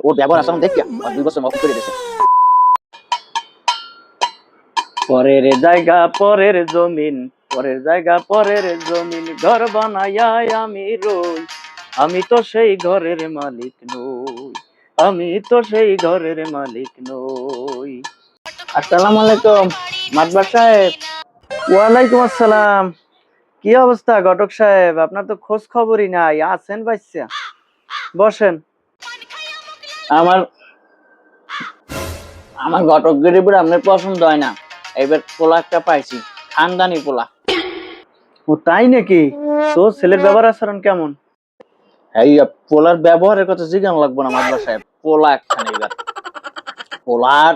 ওর ব্যবহার আচরণ দেখি আর 2 বছর মকুব করে দিয়েছে। পরের জায়গা পরের জমিন, পরের জায়গা পরের জমিন, ঘর বানাইয়া আমি রই, আমি তো সেই ঘরের মালিক নই, আমি তো সেই ঘরের মালিক নই। আসসালামু আলাইকুম মাতবার সাহেব। ওয়ালাইকুম আসসালাম। কি অবস্থা ঘটক সাহেব? আপনার তো খোঁজ খবরই নাই। আছেন বাচ্চা? বসেন। আমার আমার ঘটকগিরি পুরো আপনার পছন্দ হয় না। এবার পোলা একটা পাইছি, খানদানি পোলা। ও তাই নাকি? তো ছেলের ব্যবহার আচরণ কেমন? এই পোলার ব্যবহারের কথা জিজ্ঞান লাগবো না মাদবা সাহেব, পোলা একখানে। এবার পোলার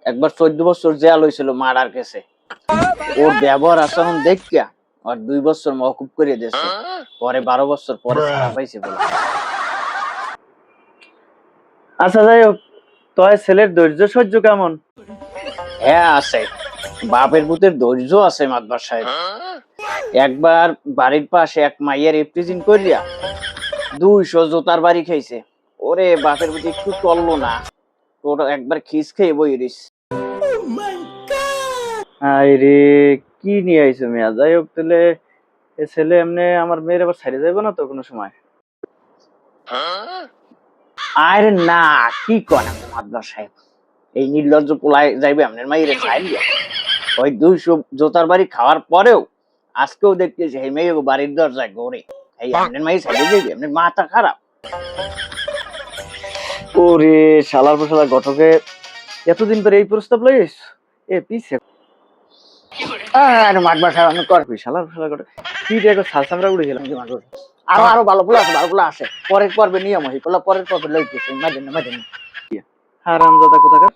একবার 14 বছর জেল হয়েছিল মার্ডার কেসে। ওর ব্যবহার আচরণ দেখিয়া আর 2 বছর মকুব করে দিয়েছে। পরে 12 বছর পরে ছাড়া পাইছে পোলা। আচ্ছা যাই হোক, তয় ছেলের ধৈর্য সহ্য কেমন? হ্যাঁ আছে, বাপের পুতের ধৈর্য আছে মাদবা সাহেব। একবার বাড়ির পাশে এক মাইয়ের এপ্রিজিন করিয়া 200 জোতার বাড়ি খাইছে। ওরে বাপের প্রতি একটু চললো না, ওটা একবার খিস খেয়ে বই রিস। আই রে, কি নিয়ে আইছো মিয়া? যাই হোক, তাহলে এ ছেলে এমনি আমার মেয়ের আবার ছাড়ে যাইব না তো কোনো সময়? আরে না, কি করেন মাদবা সাহেব, এই নির্লজ্জ পোলায় যাইবে আপনার মাইরে ছাড়িয়া। ওই 200 জোতার বাড়ি খাওয়ার পরেও আজকেও দেখতেছি এই মেয়ে বাড়ির দরজায় ঘোরে। এই আপনার মাই ছাড়িয়ে যাইবে? আপনার মাথা খারাপ? ওরে শালার পোশালা ঘটকে, এতদিন পরে এই প্রস্তাব লইস? এ পিছে আরে মাদবা সাহেব আপনি কর। শালার পোশালা ঘটক, কি দেখো সালসামরা উড়ে গেলাম। আরো আরো ভালো পোলা আছে, ভালো পোলা আছে। পরের পর্বে নিয়ম হই পোলা, পরের পর্বে লইতেছে। মাঝে না হারামজাদা কোথাকার।